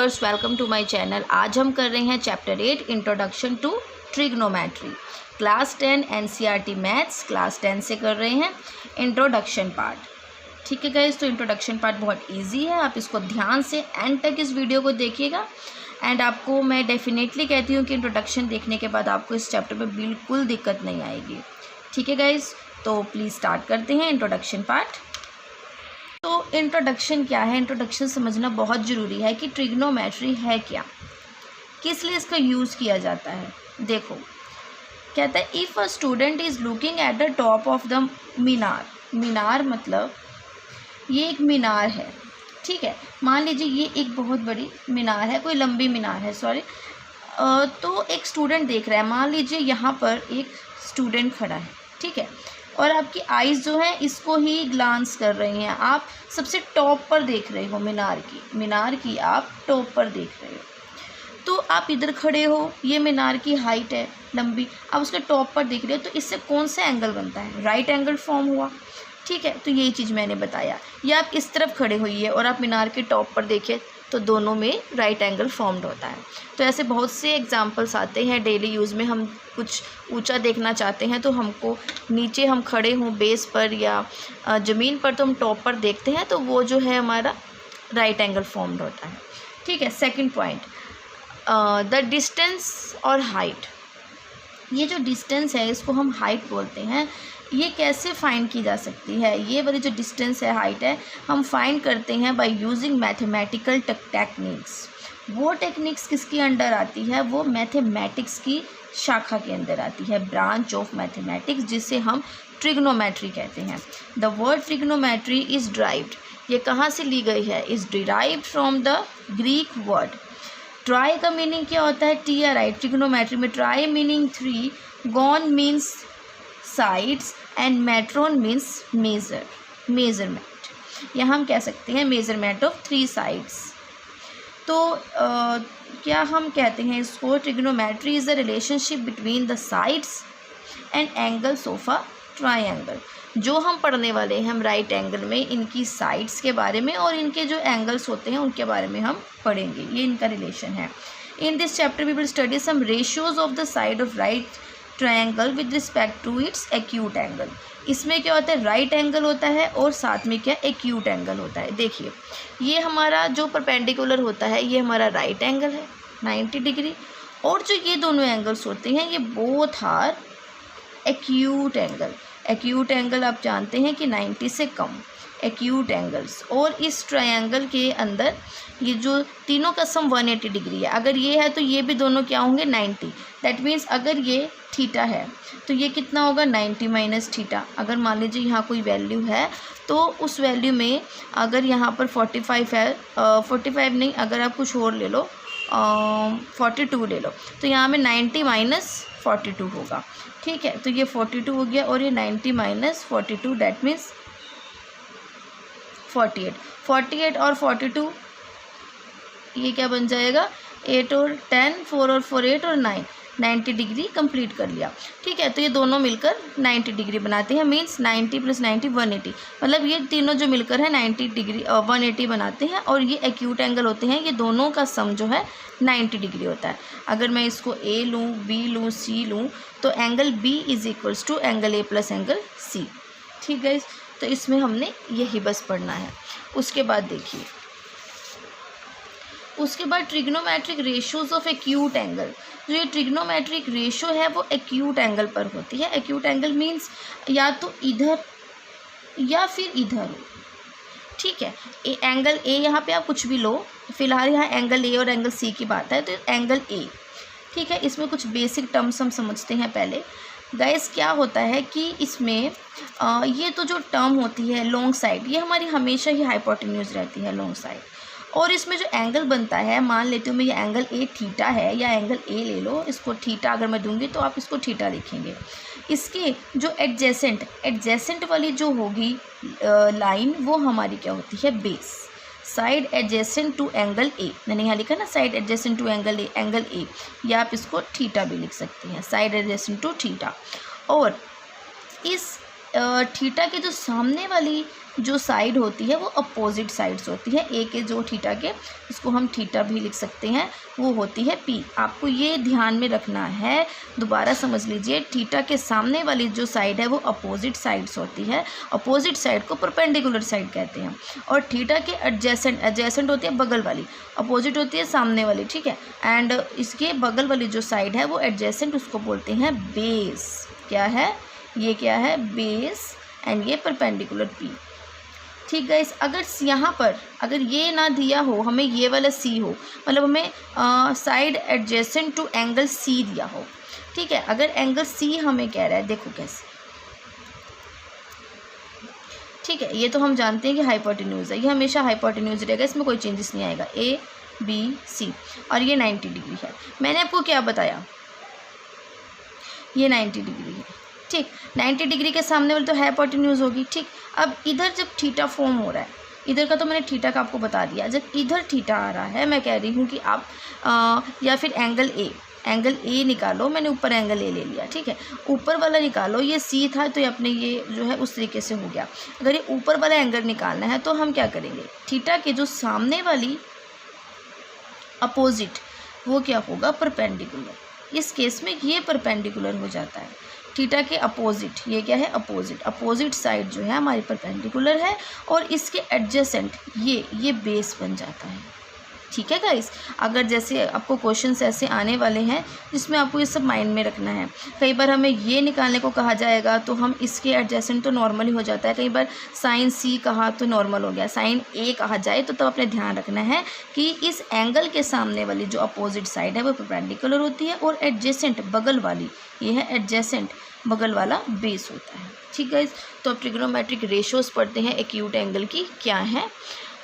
Viewers, welcome to my channel. आज हम कर रहे हैं chapter 8 introduction to trigonometry, class 10 NCERT maths class 10 से कर रहे हैं इंट्रोडक्शन पार्ट। ठीक है गाइस, तो इंट्रोडक्शन पार्ट बहुत इजी है, आप इसको ध्यान से एंड तक इस वीडियो को देखिएगा। एंड आपको मैं डेफिनेटली कहती हूँ कि इंट्रोडक्शन देखने के बाद आपको इस चैप्टर में बिल्कुल दिक्कत नहीं आएगी। ठीक है गाइस, तो प्लीज़ स्टार्ट करते हैं इंट्रोडक्शन पार्ट। तो इंट्रोडक्शन क्या है, इंट्रोडक्शन समझना बहुत ज़रूरी है कि ट्रिग्नोमेट्री है क्या, किस लिए इसका यूज़ किया जाता है। देखो, कहता है if a student is looking at the top of the minar. मीनार मतलब ये एक मीनार है, ठीक है। मान लीजिए ये एक बहुत बड़ी मीनार है, कोई लंबी मीनार है, सॉरी। तो एक स्टूडेंट देख रहा है, मान लीजिए यहाँ पर एक स्टूडेंट खड़ा है, ठीक है, और आपकी आइज़ जो है इसको ही ग्लांस कर रही हैं। आप सबसे टॉप पर देख रहे हो मीनार की आप टॉप पर देख रहे हो। तो आप इधर खड़े हो, ये मीनार की हाइट है लंबी, आप उसके टॉप पर देख रहे हो, तो इससे कौन सा एंगल बनता है, राइट एंगल फॉर्म हुआ। ठीक है, तो यही चीज़ मैंने बताया। या आप इस तरफ खड़े हुई है और आप मीनार के टॉप पर देखें तो दोनों में राइट एंगल फॉर्म्ड होता है। तो ऐसे बहुत से एग्जांपल्स आते हैं डेली यूज़ में। हम कुछ ऊंचा देखना चाहते हैं तो हमको नीचे हम खड़े हों बेस पर या ज़मीन पर, तो हम टॉप पर देखते हैं, तो वो जो है हमारा राइट एंगल फॉर्म्ड होता है। ठीक है, सेकंड पॉइंट, द डिस्टेंस और हाइट। ये जो डिस्टेंस है इसको हम हाइट बोलते हैं। ये कैसे फाइंड की जा सकती है, ये वाली जो डिस्टेंस है, हाइट है, हम फाइंड करते हैं बाय यूजिंग मैथमेटिकल टेक्निक्स। वो टेक्निक्स किसके अंडर आती है, वो मैथमेटिक्स की शाखा के अंदर आती है, ब्रांच ऑफ मैथमेटिक्स, जिसे हम ट्रिग्नोमेट्री कहते हैं। The word trigonometry is derived, ये कहाँ से ली गई है, is derived from the Greek word. Try का मीनिंग क्या होता है, TRI। ट्रिग्नोमेट्री में try meaning 3, gone means sides and matron means measurement, या हम कह सकते हैं मेजरमेंट ऑफ 3 साइड्स। तो क्या हम कहते हैं इसको, trigonometry is the relationship between the sides and angles of a triangle. जो हम पढ़ने वाले हैं, हम राइट एंगल में इनकी साइड्स के बारे में और इनके जो एंगल्स होते हैं उनके बारे में हम पढ़ेंगे, ये इनका रिलेशन है। In this chapter we will study some ratios of the side of right triangle with respect to its acute angle. इसमें क्या होता है, राइट एंगल होता है और साथ में क्या एक्यूट एंगल होता है। देखिए, ये हमारा जो परपेंडिकुलर होता है ये हमारा राइट एंगल है 90 डिग्री, और जो ये दोनों एंगल्स होते हैं ये both are acute angle. Acute angle आप जानते हैं कि 90 से कम एक्यूट एंगल्स। और इस ट्रायंगल के अंदर ये जो तीनों का सम 180 डिग्री है। अगर ये है तो ये भी दोनों क्या होंगे, 90। दैट मीन्स अगर ये थीटा है तो ये कितना होगा, 90 माइनस थीटा। अगर मान लीजिए यहाँ कोई वैल्यू है तो उस वैल्यू में अगर यहाँ पर 45 है, 45 नहीं, अगर आप कुछ और ले लो, 42 ले लो, तो यहाँ में 90 माइनस 42 होगा। ठीक है, तो ये 42 हो गया और ये 90 माइनस 42, डैट मीन्स 48। 48 और 42 ये क्या बन जाएगा, 8 और 10, 4 और 4 8 और 9, 90 डिग्री कंप्लीट कर लिया। ठीक है, तो ये दोनों मिलकर 90 डिग्री बनाते हैं, मीन्स 90 प्लस 90 180, मतलब ये तीनों जो मिलकर है 90 डिग्री 180 बनाते हैं। और ये एक्यूट एंगल होते हैं, ये दोनों का सम जो है 90 डिग्री होता है। अगर मैं इसको A लूँ, B लूँ, C लूँ, तो angle B is equals to angle A plus angle C। ठीक है, तो इसमें हमने यही बस पढ़ना है। उसके बाद देखिए, उसके बाद trigonometric ratios of acute angle. जो ये ट्रिग्नोमेट्रिक रेशियो है वो एक्यूट एंगल पर होती है। एक्यूट एंगल मीन्स या तो इधर या फिर इधर हो। ठीक है, एंगल A, यहाँ पे आप कुछ भी लो, फिलहाल यहाँ एंगल A और एंगल C की बात है, तो एंगल A। ठीक है, इसमें कुछ बेसिक टर्म्स हम समझते हैं पहले। गाइस, क्या होता है कि इसमें ये तो जो टर्म होती है लॉन्ग साइड, ये हमारी हमेशा ही हाइपोटेन्यूज रहती है लॉन्ग साइड। और इसमें जो एंगल बनता है, मान लेती हूँ मैं ये एंगल A थीटा है, या एंगल A ले लो, इसको थीटा अगर मैं दूंगी तो आप इसको थीटा लिखेंगे। इसके जो एडजेसेंट वाली जो होगी लाइन, वो हमारी क्या होती है, base. Side adjacent to angle A, मैंने यहाँ लिखा ना side adjacent to angle A, या आप इसको थीटा भी लिख सकते हैं, साइड एडजेसेंट टू थीटा। और इस थीटा के जो सामने वाली जो साइड होती है वो अपोजिट साइड्स होती है। ए के जो थीटा के, इसको हम थीटा भी लिख सकते हैं, वो होती है पी। आपको ये ध्यान में रखना है, दोबारा समझ लीजिए, थीटा के सामने वाली जो साइड है वो अपोजिट साइड्स होती है। अपोजिट साइड को परपेंडिकुलर साइड कहते हैं। और थीटा के एडजेसेंट होती है बगल वाली, अपोजिट होती है सामने वाली, ठीक है। एंड इसके बगल वाली जो साइड है वो एडजेसेंट, उसको बोलते हैं बेस। क्या है ये, क्या है, बेस। एंड ये परपेंडिकुलर पी। ठीक है। अगर यहाँ पर अगर ये ना दिया हो, हमें ये वाला सी हो, मतलब हमें side adjacent to angle C दिया हो, ठीक है। अगर एंगल सी हमें कह रहा है, देखो कैसे, ठीक है। ये तो हम जानते हैं कि हाइपोटेन्यूज है, ये हमेशा हाइपोटेन्यूज रहेगा, इसमें कोई चेंजेस नहीं आएगा। ए बी सी, और ये 90 डिग्री है। मैंने आपको क्या बताया, ये 90 डिग्री है, ठीक। 90 डिग्री के सामने वाली तो हाइपोटेन्यूज होगी, ठीक। अब इधर जब थीटा फॉर्म हो रहा है, इधर का तो मैंने थीटा का आपको बता दिया, जब इधर थीटा आ रहा है, मैं कह रही हूँ कि आप या फिर एंगल ए निकालो, मैंने ऊपर एंगल ए ले लिया, ठीक है। ऊपर वाला निकालो, ये सी था तो ये अपने ये जो है उस तरीके से हो गया। अगर ये ऊपर वाला एंगल निकालना है तो हम क्या करेंगे, थीटा के जो सामने वाली अपोजिट, वो क्या होगा, परपेंडिकुलर। इस केस में ये परपेंडिकुलर हो जाता है, थीटा के अपोजिट, ये क्या है, अपोजिट साइड जो है हमारी परपेंडिकुलर है, और इसके एडजेसेंट ये बेस बन जाता है, ठीक है गाइस। अगर जैसे आपको क्वेश्चंस ऐसे आने वाले हैं जिसमें आपको ये सब माइंड में रखना है। कई बार हमें ये निकालने को कहा जाएगा तो हम इसके एडजेसेंट तो नॉर्मल ही हो जाता है, कई बार साइन सी कहा तो नॉर्मल हो गया, साइन ए कहा जाए तो अपने ध्यान रखना है कि इस एंगल के सामने वाली जो अपोजिट साइड है वो परपेंडिकुलर होती है, और एडजेसेंट बगल वाली, ये है एडजेसेंट बगल वाला बेस होता है, ठीक है। तो अब ट्रिग्नोमेट्रिक रेशियोज पढ़ते हैं एक्यूट एंगल की क्या है।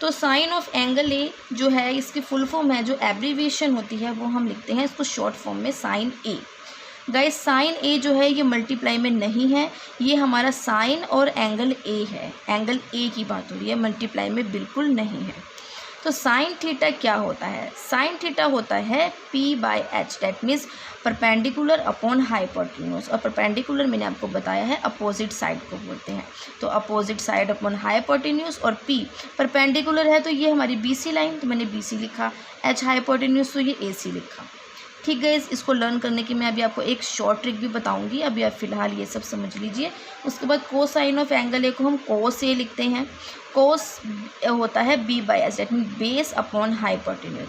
तो साइन ऑफ एंगल ए जो है, इसकी फुल फॉर्म है, जो एब्रीविएशन होती है वो हम लिखते हैं इसको शॉर्ट फॉर्म में साइन ए। गाइस साइन ए जो है ये मल्टीप्लाई में नहीं है, ये हमारा साइन और एंगल ए है, एंगल ए की बात हो रही है, मल्टीप्लाई में बिल्कुल नहीं है। तो साइन थीटा क्या होता है, साइन थीटा होता है p/h, that means perpendicular upon hypotenuse. और परपेंडिकुलर मैंने आपको बताया है अपोजिट साइड को बोलते हैं, तो अपोजिट साइड अपॉन हाइपोटेन्यूज। और p परपेंडिकुलर है तो ये हमारी BC लाइन, तो मैंने BC लिखा, h हाइपोटेन्यूज तो ये AC लिखा, ठीक है। इसको लर्न करने की मैं अभी आपको एक शॉर्ट ट्रिक भी बताऊंगी, अभी आप फिलहाल ये सब समझ लीजिए। उसके बाद कोसाइन ऑफ एंगल ए को हम कोस ए लिखते हैं, कोस होता है b/h, that mean base upon hypotenuse,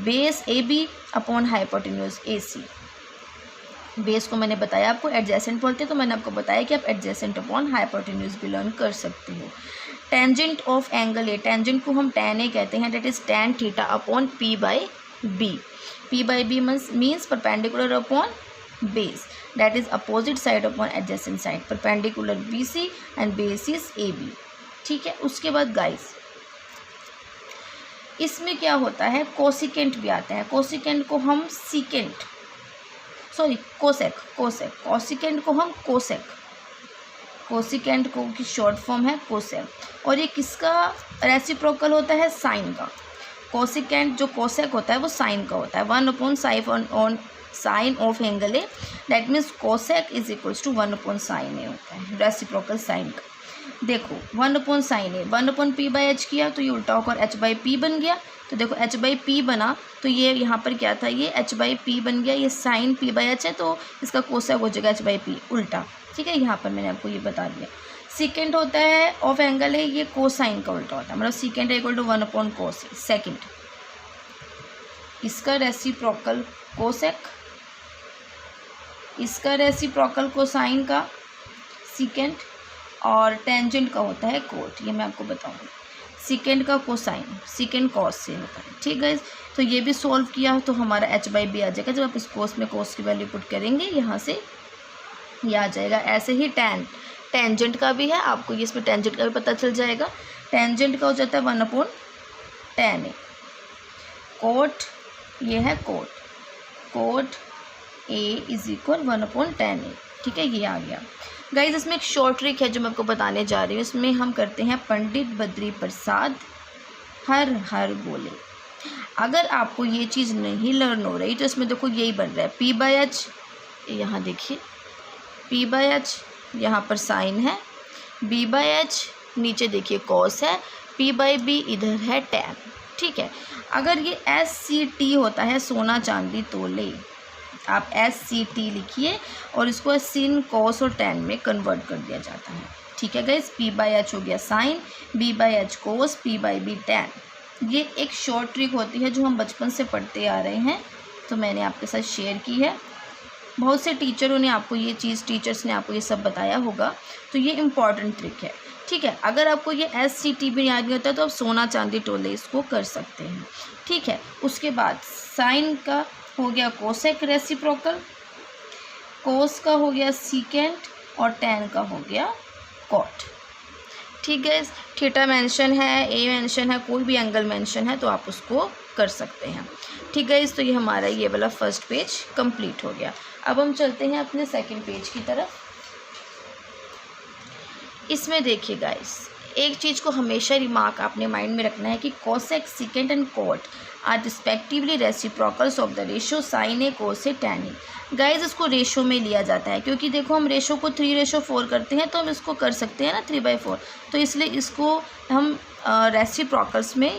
base AB upon hypotenuse AC। Base को मैंने बताया आपको एडजेसेंट बोलते हैं, तो मैंने आपको बताया कि आप एडजेसेंट अपॉन हाइपोटेन्यूज भी लर्न कर सकते हो। Tangent of angle A, tangent को हम tan ए कहते हैं, that is tan theta upon p/b। p/b means perpendicular upon base, that is opposite side upon adjacent side, perpendicular BC and base is AB, ठीक है। उसके बाद गाइस इसमें क्या होता है, कोसिकेंट भी आता है, कोसिकेंट को हम सीकेंट, सॉरी कोसेक, कोसिकेंट को हम कोसेक, कोसिकेंट को की शॉर्ट फॉर्म है कोसेक। और ये किसका रेसिप्रोकल होता है, साइन का। कोसिकेंट जो कोसेक होता है वो साइन का होता है, 1/sin of angle A, that means cosec is equals to 1/sin A होता है, रेसिप्रोकल साइन का। देखो 1/sin ए, 1/p/h किया तो ये उल्टा होकर h/p बन गया, तो देखो h/p बना तो ये यहाँ पर क्या था, ये h/p बन गया, ये साइन p/h है तो इसका कोसेक हो जाएगा h/p उल्टा, ठीक है। यहाँ पर मैंने आपको ये बता दिया। सेकेंड होता है ऑफ एंगल है, ये कोसाइन का उल्टा होता है, मतलब secant equal to 1/cos A, secant. इसका रेसिप्रोकल कोसेक, इसका रेसिप्रोकल कोसाइन का सेकेंड, और टेंजेंट का होता है कोट, ये मैं आपको बताऊंगी। सेकेंड का कोसाइन सेकेंड कॉस से होता है, ठीक है। तो ये भी सॉल्व किया तो हमारा h/b आ जाएगा, जब आप इस कोस में कोस की वैल्यू पुट करेंगे यहाँ से ये आ जाएगा। ऐसे ही टेंजेंट का भी है, आपको ये इसमें टेंजेंट का भी पता चल जाएगा। टेंजेंट का हो जाता है 1/tan ए, कोट ये है cot A is equal 1/tan ए, ठीक है, ये आ गया। गाइज इसमें एक शॉर्ट ट्रिक है जो मैं आपको बताने जा रही हूँ, इसमें हम करते हैं पंडित बद्री प्रसाद हर हर बोले। अगर आपको ये चीज़ नहीं लर्न हो रही तो इसमें देखो यही बन रहा है p/h, यहाँ देखिए p/h, यहाँ पर साइन है, b/h नीचे देखिए कॉस है, पी बाई बी इधर है टैन, ठीक है। अगर ये SCT होता है सोना चांदी तोले, आप SCT लिखिए और इसको सिन कॉस और टैन में कन्वर्ट कर दिया जाता है, ठीक है गाइस। P बाई एच हो गया sine, B by H cos, P by B tan. ये एक शॉर्ट ट्रिक होती है जो हम बचपन से पढ़ते आ रहे हैं, तो मैंने आपके साथ शेयर की है। बहुत से टीचर्स ने आपको ये सब बताया होगा, तो ये इम्पॉर्टेंट ट्रिक है, ठीक है। अगर आपको ये SCT भी याद नहीं होता तो आप सोना चांदी टोले इसको कर सकते हैं, ठीक है। उसके बाद साइन का हो गया कोसेक रेसिप्रोकल, कोस का हो गया सीकेंट और टैन का हो गया कॉट, ठीक है। थीटा मेंशन है, ए मेंशन है, कोई भी एंगल मेंशन है तो आप उसको कर सकते हैं, ठीक है। तो ये हमारा ये वाला फर्स्ट पेज कंप्लीट हो गया। अब हम चलते हैं अपने सेकंड पेज की तरफ। इसमें देखिए गाइस, एक चीज़ को हमेशा रिमार्क आपने माइंड में रखना है कि cosec secant and cot are respectively reciprocals of the ratio sine A cos A tan A. Guys इसको रेशो में लिया जाता है क्योंकि देखो हम रेशो को 3:4 करते हैं, तो हम इसको कर सकते हैं ना 3/4, तो इसलिए इसको हम रेसिप्रोकल्स में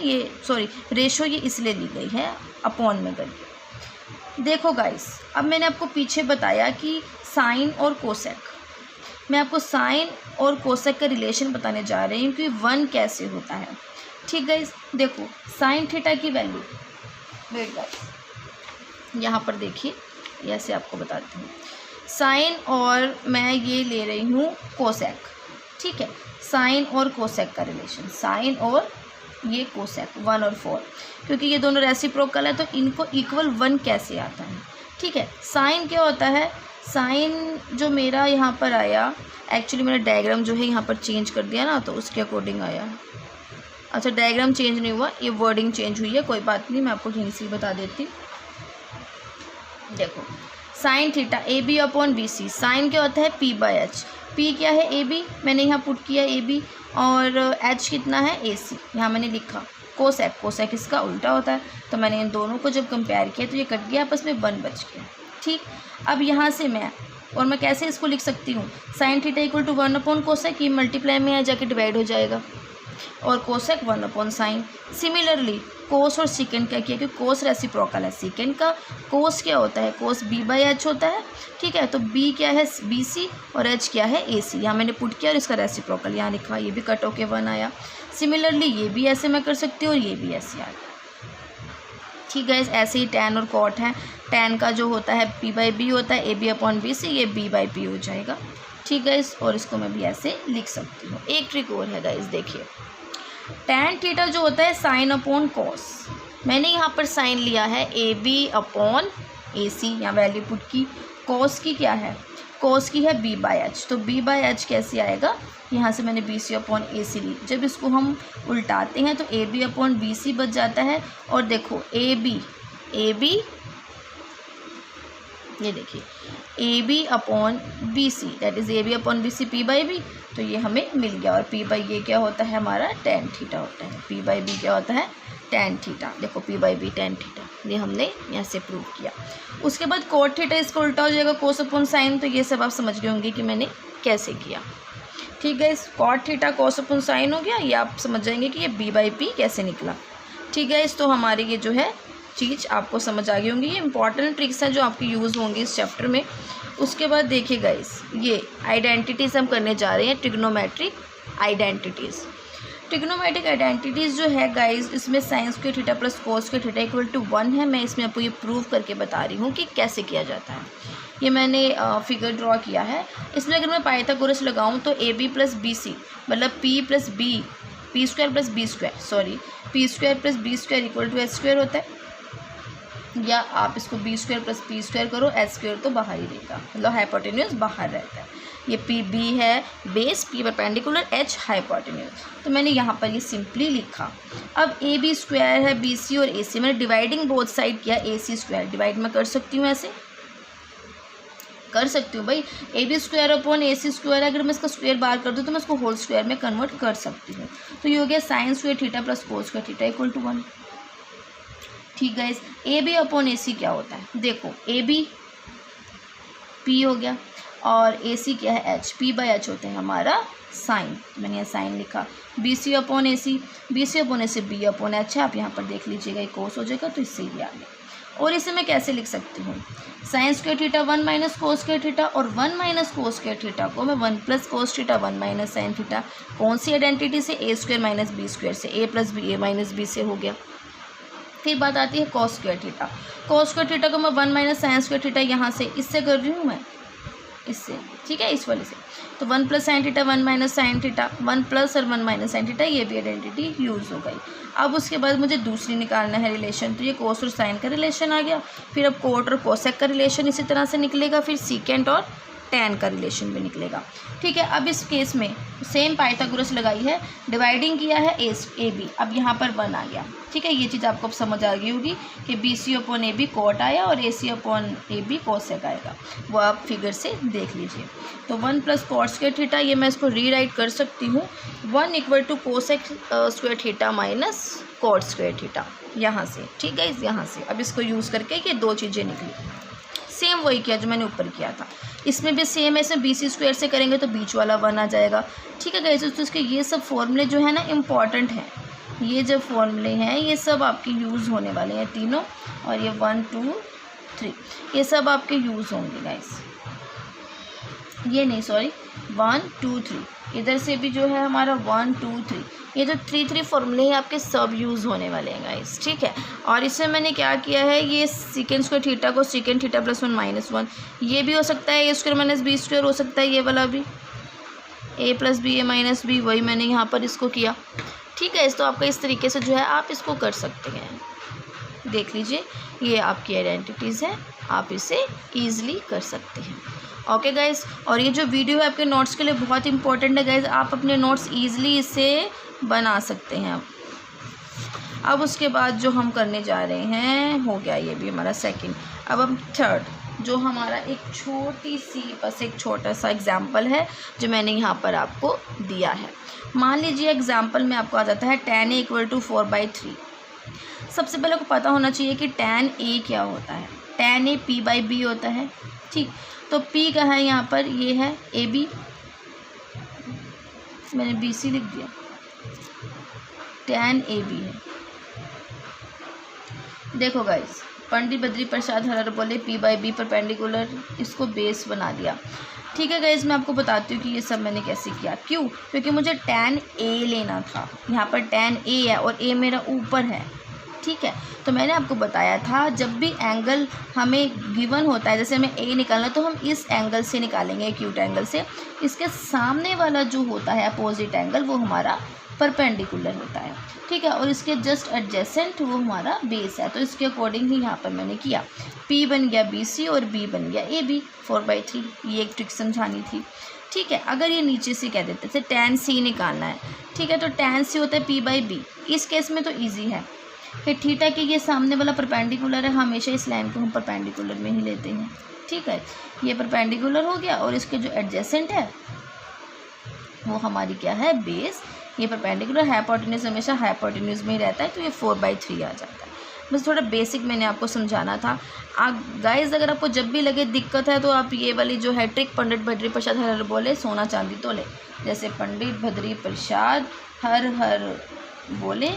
रेशो ये इसलिए ली गई है अपॉन में करके। देखो गाइस, अब मैंने आपको पीछे बताया कि साइन और कोसेक, मैं आपको साइन और कोसेक का रिलेशन बताने जा रही हूँ कि 1 कैसे होता है, ठीक गाइस। देखो साइन थीटा की वैल्यू, वेट गाइस यहाँ पर देखिए, ऐसे आपको बताती हूँ। साइन और मैं ये ले रही हूँ कोसेक, ठीक है। साइन और कोसेक का रिलेशन, साइन और ये कोसेक 1 और 4, क्योंकि ये दोनों रेसिप्रोकल है तो इनको इक्वल 1 कैसे आता है, ठीक है। साइन क्या होता है, साइन जो मेरा यहाँ पर आया, एक्चुअली मैंने डायग्राम जो है यहाँ पर चेंज कर दिया ना, तो उसके अकॉर्डिंग आया। अच्छा डायग्राम चेंज नहीं हुआ, ये वर्डिंग चेंज हुई है, कोई बात नहीं, मैं आपको यहीं से बता देती हूँ। देखो sine theta A B upon B C, sine क्या होता है P बाई एच, P क्या है ए बी, मैंने यहाँ पुट किया ए बी, और H कितना है ए सी, यहाँ मैंने लिखा। कोसेक, कोसेक इसका उल्टा होता है, तो मैंने इन दोनों को जब कंपेयर किया तो ये कट गया, आपस में 1 बच गया, ठीक। अब यहाँ से मैं कैसे इसको लिख सकती हूँ, sine theta equal to 1 upon cosec, ये मल्टीप्लाई में आ जाके डिवाइड हो जाएगा, और cosec 1 upon sine. Similarly cos और सीकेंट क्या किया, क्योंकि कोस रेसिप्रोकल है सीकेंट का, कोस क्या होता है, कोस B बाई एच होता है, ठीक है। तो B क्या है BC और H क्या है AC, यहाँ मैंने पुट किया और इसका रेसिप्रोकल यहाँ लिखा, ये भी कट होके 1 आया। सिमिलरली ये भी ऐसे मैं कर सकती हूँ और ये भी ऐसे आ गया, ठीक है। ऐसे ही टैन और कॉट है, टैन का जो होता है P बाई बी होता है, AB अपॉन BC, ये B बाई P हो जाएगा, ठीक है। और इसको मैं भी ऐसे लिख सकती हूँ। एक ट्रिक और है गाइस, देखिए टैन थीटा जो होता है साइन अपॉन कॉस, मैंने यहाँ पर साइन लिया है AB अपॉन AC, यहाँ वैल्यू पुट की। कॉस की क्या है, कॉस की है B बाई एच, तो B बाई एच कैसे आएगा, यहाँ से मैंने BC अपॉन AC ली। जब इसको हम उल्टाते हैं तो AB अपॉन BC बच जाता है, और देखो AB ये देखिए AB upon BC, that is AB upon BC P by B, तो ये हमें मिल गया। और P बाई ये क्या होता है हमारा, टैन थीटा होता है। P बाई बी क्या होता है, टैन थीटा। देखो P by B tan theta, ये हमने यहाँ से प्रूव किया। उसके बाद कोट थीटा इसका उल्टा हो जाएगा कोस अपॉन साइन, तो ये सब आप समझ गए होंगे कि मैंने कैसे किया, ठीक है। इस cot theta cos upon sine हो गया, ये आप समझ जाएंगे कि ये B बाई पी कैसे निकला, ठीक है। तो हमारी ये जो है चीज़ आपको समझ आ गई होंगी। ये इंपॉर्टेंट ट्रिक्स हैं जो आपकी यूज़ होंगी इस चैप्टर में। उसके बाद देखिए गाइस, ये आइडेंटिटीज़ हम करने जा रहे हैं, ट्रिग्नोमेट्रिक आइडेंटिटीज़। ट्रिग्नोमेट्रिक आइडेंटिटीज़ जो है गाइस, इसमें sine square theta plus cos square theta equal to 1 है। मैं इसमें आपको ये प्रूव करके बता रही हूँ कि कैसे किया जाता है। ये मैंने फिगर ड्रॉ किया है। इसमें अगर मैं पाइथागोरस लगाऊँ तो AB प्लस BC मतलब P plus B, P square plus B square, sorry P square plus B square equal to H square होता है, या आप इसको B square plus P square करो, H स्क्वायर तो बाहर ही रहेगा, मतलब हाइपोटेन्यूज बाहर रहता है। ये P B है base, P perpendicular, H hypotenuse. तो मैंने यहाँ पर ये सिंपली लिखा। अब AB स्क्वायर है BC और AC, मैंने डिवाइडिंग बोथ साइड किया, AC स्क्वायर डिवाइड मैं कर सकती हूँ, ऐसे कर सकती हूँ भाई। AB square upon AC square, अगर मैं इसका स्क्वायर बाहर कर दूँ तो मैं इसको होल स्क्वायर में कन्वर्ट कर सकती हूँ। तो ये हो गया sine square theta plus cos square theta equal to 1, ठीक गाइस। AB अपॉन AC क्या होता है, देखो AB P हो गया और AC क्या है H, P बाई H होता है हमारा साइन, मैंने यहाँ साइन लिखा, बी सी अपॉन ए सी, बी सी अपॉन ए सी बी अपॉन एच है। आप यहाँ पर देख लीजिएगा ये कोस हो जाएगा, तो इससे ये आ गया। और इसे मैं कैसे लिख सकती हूँ, sign square theta 1 minus cos square theta, और 1 माइनस कोस स्क्वायर थीटा को मैं 1 plus cos theta 1 minus sine theta, कौन सी आइडेंटिटी से, ए स्क्वायर माइनस बी स्क्वायर से, ए प्लस बी ए माइनस बी से हो गया। फिर बात आती है cos square theta, cos square theta को मैं 1 माइनस साइन स्क्वायर थीटा यहाँ से इससे कर रही हूँ मैं, इससे, ठीक है, इस वाले से। तो 1 plus sine theta 1 minus sine theta, 1 plus और 1 माइनस साइन थीटा, ये भी आइडेंटिटी यूज़ हो गई। अब उसके बाद मुझे दूसरी निकालना है रिलेशन, तो ये कोस और साइन का रिलेशन आ गया। फिर अब कोट और कोसेक का रिलेशन इसी तरह से निकलेगा, फिर सीकेंट और टैन का रिलेशन भी निकलेगा, ठीक है। अब इस केस में सेम पाइथागोरस लगाई है, डिवाइडिंग किया है ए बी, अब यहाँ पर 1 आ गया, ठीक है। ये चीज़ आपको अब समझ आ गई होगी कि B C upon A B cot आया और A C upon A B cosec आएगा, वो आप फिगर से देख लीजिए। तो 1 प्लस कोट स्क्वायर थीटा, ये मैं इसको रीराइट कर सकती हूँ, 1 equal to cosec square theta minus cot square theta, यहाँ से, ठीक है, यहाँ से। अब इसको यूज़ करके ये दो चीज़ें निकली, सेम वही किया जो मैंने ऊपर किया था, इसमें भी सेम ऐसे बी सी स्क्वायर से करेंगे तो बीच वाला 1 आ जाएगा, ठीक है गाइस। तो इसके ये सब फॉर्मूले जो है ना इम्पॉर्टेंट हैं, ये जो फॉर्मूले हैं ये सब आपके यूज़ होने वाले हैं तीनों, और ये 1 2 3 ये सब आपके यूज़ होंगे गाइस, ये नहीं सॉरी 1 2 3, इधर से भी जो है हमारा 1 2 3, ये जो 3 फॉर्मूले हैं आपके सब यूज़ होने वाले हैं गाइस, ठीक है। और इसमें मैंने क्या किया है, ये सीकेंड स्क्वायर थीटा को सीकेंड थीटा प्लस 1 माइनस 1, ये भी हो सकता है, ए स्क्वायर माइनस बी स्क्वायर हो सकता है, ये वाला भी ए प्लस बी ए माइनस बी, वही मैंने यहाँ पर इसको किया, ठीक है। इस तो आपका इस तरीके से जो है आप इसको कर सकते हैं, देख लीजिए ये आपकी आइडेंटिटीज़ हैं, आप इसे ईज़िली कर सकते हैं, ओके गाइज। और ये जो वीडियो है आपके नोट्स के लिए बहुत इंपॉर्टेंट है गाइज, आप अपने नोट्स ईज़िली इसे बना सकते हैं। अब उसके बाद जो हम करने जा रहे हैं, हो गया ये भी हमारा सेकंड। अब हम थर्ड, जो हमारा एक छोटी सी बस एक छोटा सा एग्जाम्पल है जो मैंने यहाँ पर आपको दिया है। मान लीजिए एग्जाम्पल में आपको आ जाता है tan a इक्वल टू 4/3। सबसे पहले को पता होना चाहिए कि tan a क्या होता है, tan a p/b होता है, ठीक। तो p का है यहाँ पर, ये है ab, मैंने bc लिख दिया, tan ab है। देखो गाइस, पंडित बद्री प्रसाद हरर बोले p/b परपेंडिकुलर, इसको बेस बना दिया, ठीक है गाइस। मैं आपको बताती हूँ कि ये सब मैंने कैसे किया, क्यों, क्योंकि मुझे tan a लेना था, यहाँ पर tan a है और a मेरा ऊपर है, ठीक है। तो मैंने आपको बताया था जब भी एंगल हमें गिवन होता है, जैसे हमें a निकालना तो हम इस एंगल से निकालेंगे, एक्यूट एंगल से, इसके सामने वाला जो होता है अपोजिट एंगल वो हमारा परपेंडिकुलर होता है, ठीक है। और इसके जस्ट एडजेसेंट वो हमारा बेस है, तो इसके अकॉर्डिंग ही यहाँ पर मैंने किया, P बन गया BC और B बन गया AB 4/3, ये एक ट्रिक समझानी थी, ठीक है। अगर ये नीचे से कह देते थे tan C निकालना है, ठीक है, तो tan C होता है P/B, इस केस में तो ईजी है कि थीटा के ये सामने वाला परपेंडिकुलर है, हमेशा इस लाइन को हम परपेंडिकुलर में ही लेते हैं, ठीक है। ये परपेंडिकुलर हो गया और इसके जो एडजेसेंट है वो हमारी क्या है, बेस। ये परपेंडिकुलर हाइपोटेन्यूज हमेशा हाइपोटेन्यूज में ही रहता है, तो ये 4/3 आ जाता है। बस थोड़ा बेसिक मैंने आपको समझाना था। गाइस अगर आपको जब भी लगे दिक्कत है तो आप ये वाली जो है ट्रिक, पंडित बद्री प्रसाद हर बोले सोना चांदी तोले, जैसे पंडित बद्री प्रसाद हर बोले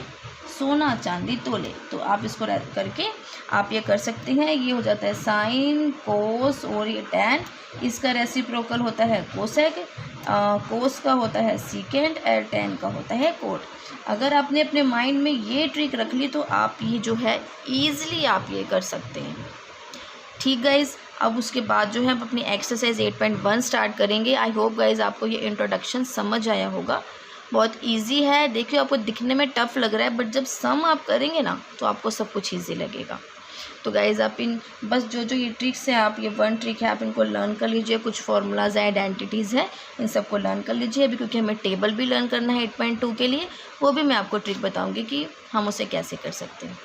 सोना चांदी तोले, तो आप इसको करके आप ये कर सकते हैं। ये हो जाता है साइन कोस और ये टैन, इसका रेसिप्रोकल होता है कोसेक, कोस का होता है सीकेंट और टैन का होता है कोट। अगर आपने अपने माइंड में ये ट्रिक रख ली तो आप ये जो है ईज़िली आप ये कर सकते हैं, ठीक गाइज़। अब उसके बाद जो है हम अपनी एक्सरसाइज 8.1 स्टार्ट करेंगे। आई होप गाइज़ आपको ये इंट्रोडक्शन समझ आया होगा, बहुत इजी है। देखिए आपको दिखने में टफ़ लग रहा है बट जब सम आप करेंगे ना तो आपको सब कुछ इजी लगेगा। तो गाइज़ आप इन बस जो ये ट्रिक्स हैं, आप ये 1 ट्रिक है आप इनको लर्न कर लीजिए, कुछ फार्मूलाज हैं, आइडेंटिटीज़ है, इन सबको लर्न कर लीजिए अभी, क्योंकि हमें टेबल भी लर्न करना है 8.2 के लिए, वो भी मैं आपको ट्रिक बताऊँगी कि हम उसे कैसे कर सकते हैं,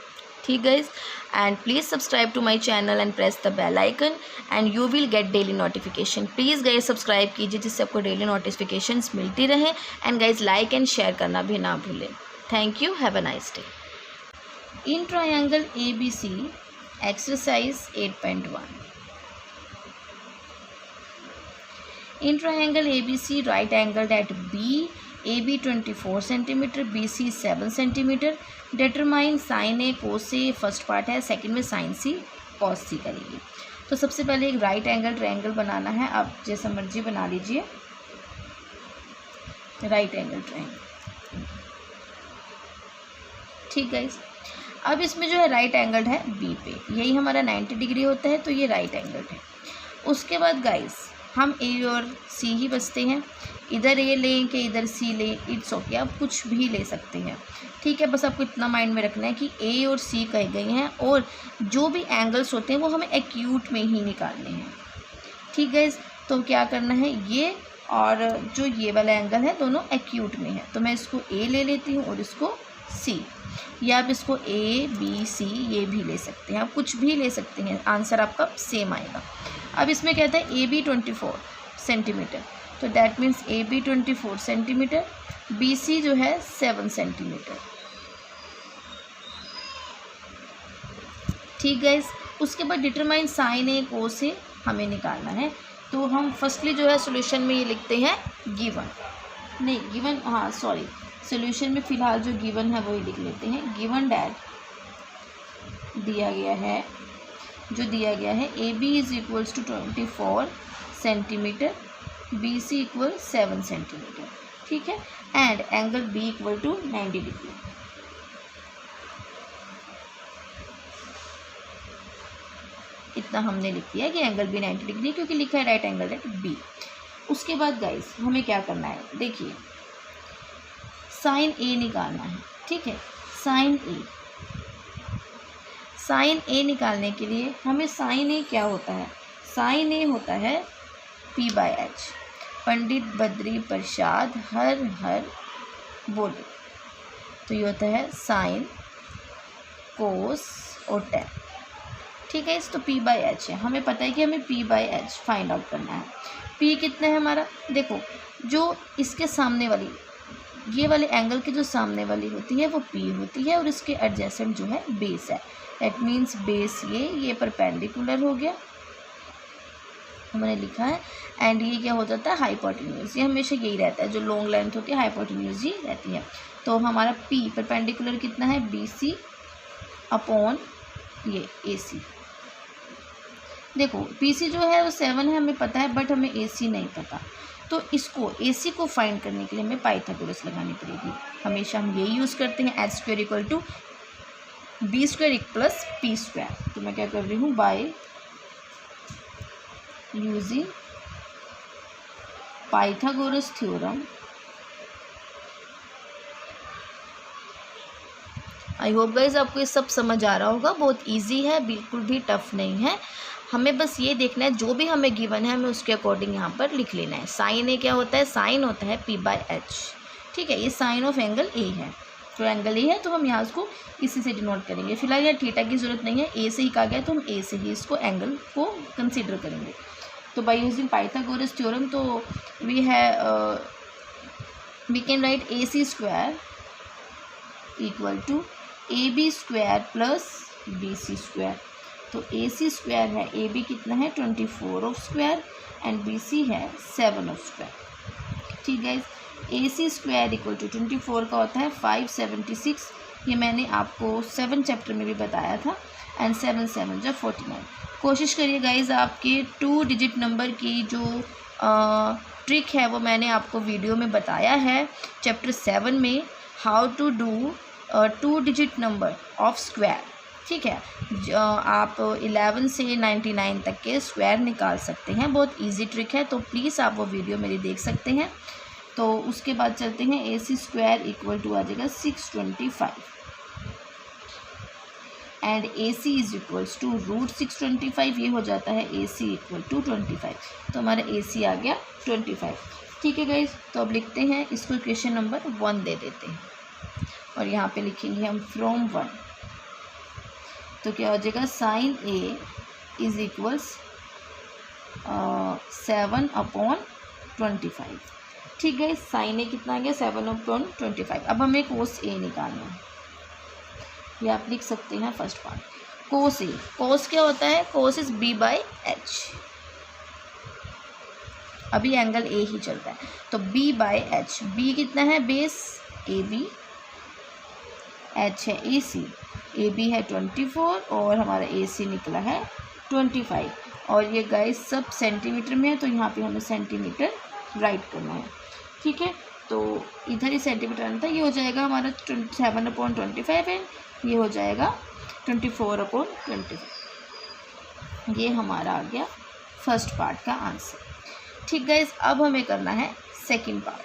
ठीक guys. And please subscribe to my channel and press the bell icon and you will get daily notification. Please guys subscribe कीजिए जिससे आपको डेली नोटिफिकेशंस मिलती रहे। And guys like and share करना भी ना भूलें। Thank you, have a nice day. In triangle ABC exercise 8.1, in triangle ABC right angled at B, AB 24 centimetre, BC 7 centimetre, determine sine A cos A, first part है, second में sign सी cos सी करेंगे। तो सबसे पहले एक right angle triangle बनाना है, आप जैसा मर्जी बना लीजिए, राइट एंगल ट्रायंगल। ठीक है, अब इसमें जो है राइट एंगल है बी पे, यही हमारा 90 डिग्री होता है, तो ये राइट एंगल है। उसके बाद गाइस हम ए और सी ही बचते हैं, इधर ए लें कि इधर सी लें, इट्स ओके, आप कुछ भी ले सकते हैं। ठीक है, बस आपको इतना माइंड में रखना है कि ए और सी कहे गए हैं और जो भी एंगल्स होते हैं वो हमें एक्यूट में ही निकालने हैं। ठीक है, तो क्या करना है, ये और जो ये वाला एंगल है दोनों एक्यूट में है, तो मैं इसको ए ले लेती हूँ और इसको सी, या आप इसको ए बी सी ये भी ले सकते हैं, आप कुछ भी ले सकते हैं, आंसर आपका सेम आएगा। अब इसमें कहता है ए बी 24 सेंटीमीटर, तो that means A B 24 centimetre, B C जो है 7 सेंटीमीटर। ठीक गाइस, उसके बाद डिटरमाइन साइन ए कोस ए हमें निकालना है, तो हम फर्स्टली जो है सॉल्यूशन में ये लिखते हैं गिवन, नहीं गिवन, हाँ सॉरी, सॉल्यूशन में फ़िलहाल जो गिवन है वही लिख लेते हैं। गिवन डैट दिया गया है, जो दिया गया है A B is equals to 24 centimetre, B C equal 7 centimetre. ठीक है, and angle B equal to 90 degree. इतना हमने लिख दिया कि एंगल बी 90 डिग्री, क्योंकि लिखा है राइट एंगल एट बी। उसके बाद गाइस हमें क्या करना है, देखिए साइन ए निकालना है। ठीक है, साइन ए निकालने के लिए हमें साइन ए क्या होता है, साइन ए होता है P/H, पंडित बद्री प्रसाद हर हर बोले, तो ये होता है साइन कोस और टेन। ठीक है, इस तो P/H है, हमें पता है कि हमें P/H फाइंड आउट करना है। P कितना है हमारा, देखो जो इसके सामने वाली, ये वाले एंगल के जो सामने वाली होती है वो P होती है, और इसके एडजेसेंट जो है बेस है, दैट मीन्स बेस ये परपेंडिकुलर हो गया, हमने लिखा है, एंड ये क्या हो जाता है हाइपोटेन्यूज, ये हमेशा यही रहता है, जो लॉन्ग लेंथ होती है हाइपोटेन्यूज ही रहती है। तो हमारा P परपेंडिकुलर कितना है, BC अपॉन ये AC। देखो BC जो है वो 7 है हमें पता है, बट हमें AC नहीं पता, तो इसको AC को फाइंड करने के लिए हमें पाइथागोरस लगानी पड़ेगी। हमेशा हम यही यूज़ करते हैं, h square equal to B square plus P square. तो मैं क्या कर रही हूँ, by using Pythagoras theorem, I hope guys आपको ये सब समझ आ रहा होगा, बहुत इजी है, बिल्कुल भी टफ नहीं है। हमें बस ये देखना है जो भी हमें गिवन है हमें उसके अकॉर्डिंग यहाँ पर लिख लेना है। साइन ए क्या होता है, साइन होता है P/H। ठीक है, ये साइन ऑफ एंगल ए है, तो एंगल ए है तो हम यहाँ उसको इसी से डिनोट करेंगे। फिलहाल यहाँ थीटा की ज़रूरत नहीं है, ए से ही कहा गया तो हम ए से ही इसको एंगल को कंसिडर करेंगे। तो बाय यूजिंग पाइथागोरस थ्योरम, तो we can write AC square equal to AB square plus BC square. तो AC स्क्वायर है, AB कितना है 24 ऑफ स्क्वायर, एंड BC है 7 ऑफ स्क्वायर। ठीक है, AC स्क्वायर इक्वल टू 24 का होता है 576, ये मैंने आपको 7 चैप्टर में भी बताया था, एंड 7 7 जो 49। कोशिश करिए गाइज, आपके 2 डिजिट नंबर की जो ट्रिक है वो मैंने आपको वीडियो में बताया है चैप्टर 7 में, how to do 2 digit number of square. ठीक है, आप 11 से 99 तक के स्क्वायर निकाल सकते हैं, बहुत इजी ट्रिक है, तो प्लीज़ आप वो वीडियो मेरी देख सकते हैं। तो उसके बाद चलते हैं, AC स्क्वायर इक्वल टू आ जाएगा 625, and AC is equals to root 625, ये हो जाता है AC इक्वल टू 25, तो हमारा AC आ गया 25। ठीक है गाइज, तो अब लिखते हैं इसको, क्वेश्चन नंबर 1 दे देते हैं, और यहाँ पे लिखेंगे हम फ्रॉम 1, तो क्या हो जाएगा, साइन A इज इक्वल्स 7/25। ठीक है, साइन A कितना आ गया 7/25। अब हमें कोस A निकालना है, ये आप लिख सकते हैं फर्स्ट पार्ट। कोस A, कोस क्या होता है, कोस इज B/H। अभी एंगल ए ही चल रहा है। तो बी बाय एच, बी कितना है बेस ए बी, एच है ए सी, ए बी है 24 और हमारा ए सी निकला है 25। और ये गाइस सब सेंटीमीटर में है, तो यहाँ पे हमें सेंटीमीटर राइट करना है। ठीक है, तो इधर ही सेंटीमीटर आना था, ये हो जाएगा हमारा 7/25 है, ये हो जाएगा 24/25। ये हमारा आ गया फर्स्ट पार्ट का आंसर। ठीक गाइस, अब हमें करना है सेकंड पार्ट।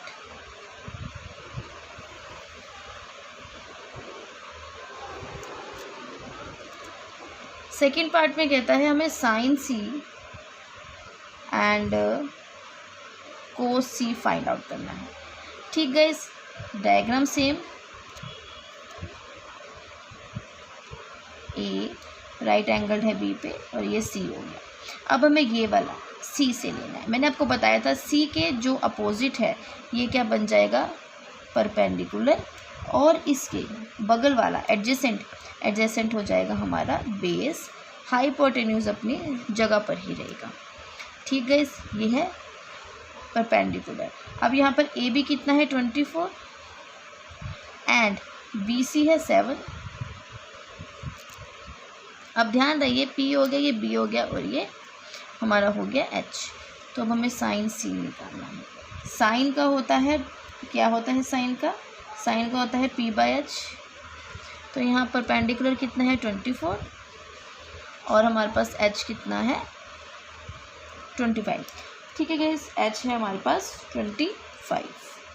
सेकंड पार्ट में कहता है हमें sine C and cos C find out करना है। ठीक guys, diagram same, A right angle है बी पे और ये सी हो गया। अब हमें ये वाला सी से लेना है। मैंने आपको बताया था सी के जो अपोजिट है ये क्या बन जाएगा, परपेंडिकुलर, और इसके बगल वाला एडजेसेंट हो जाएगा हमारा बेस। हाइपोटेन्यूज अपनी जगह पर ही रहेगा। ठीक गाइस, ये है परपेंडिकुलर। अब यहाँ पर ए बी कितना है 24 एंड बी सी है 7। अब ध्यान रहिए पी हो गया, ये बी हो गया और ये हमारा हो गया एच। तो अब हमें साइन सी निकालना है। साइन का होता है, क्या होता है साइन का होता है पी बाय एच। तो यहाँ परपेंडिकुलर कितना है 24 और हमारे पास एच कितना है 25। ठीक है गाइस, एच है हमारे पास 25,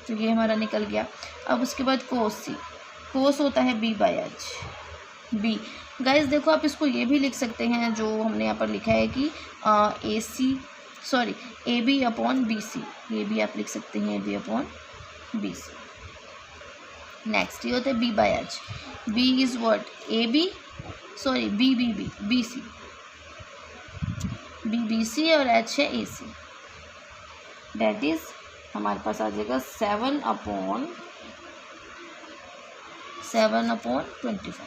तो ये हमारा निकल गया। अब उसके बाद कोस सी, कोस होता है B by H, B. Guys देखो आप इसको ये भी लिख सकते हैं जो हमने यहाँ पर लिखा है कि A B upon B C, ये भी आप लिख सकते हैं A B upon B C. Next ये होता है B by H, B is what B B C और एच है ए सी। दैट इज हमारे पास आ जाएगा 7/25।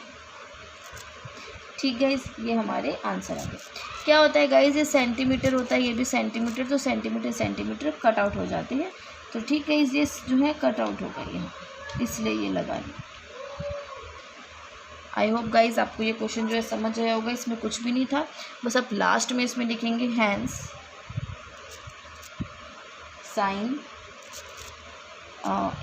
ठीक गाइज, ये हमारे आंसर आ गए। क्या होता है गाइज, ये सेंटीमीटर होता है, ये भी सेंटीमीटर, तो सेंटीमीटर कट आउट हो जाते हैं। तो ठीक गाइज, ये जो है कट आउट हो गई है, इसलिए ये लगा लिया। आई होप गाइज आपको ये क्वेश्चन जो है समझ आया होगा। इसमें कुछ भी नहीं था, बस आप लास्ट में इसमें लिखेंगे hence sine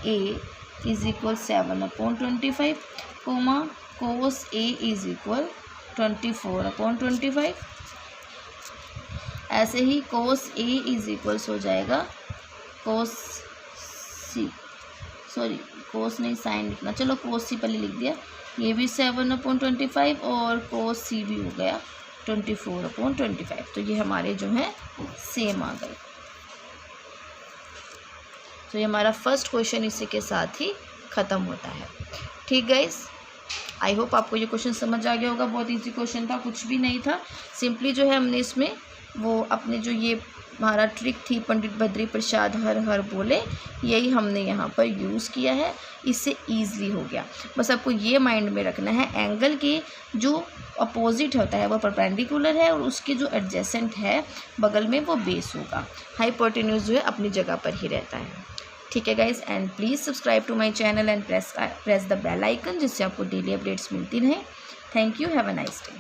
A is equal 7/25 comma cos A is equal 24/25। ऐसे ही कोस ए इज इक्वल्स हो जाएगा कोस नहीं साइन लिखना, चलो कोस सी पहले लिख दिया, ये भी 7/25 और कोस सी भी हो गया 24/25। तो ये हमारे जो है सेम आ गए। तो ये हमारा फर्स्ट क्वेश्चन इसी के साथ ही ख़त्म होता है। ठीक गाइस, आई होप आपको ये क्वेश्चन समझ आ गया होगा। बहुत इजी क्वेश्चन था, कुछ भी नहीं था। सिंपली जो है हमने इसमें वो अपने जो ये हमारा ट्रिक थी पंडित बद्री प्रसाद हर हर बोले, यही हमने यहाँ पर यूज़ किया है, इससे ईज़िली हो गया। बस आपको ये माइंड में रखना है एंगल के जो अपोजिट होता है वो परपेंडिकुलर है और उसके जो एडजेसेंट है बगल में वो बेस होगा। हाइपोटेन्यूज जो है अपनी जगह पर ही रहता है। ठीक है guys, and please subscribe to my channel and press the bell icon, जिससे आपको डेली अपडेट्स मिलती रहें। Thank you, have a nice day.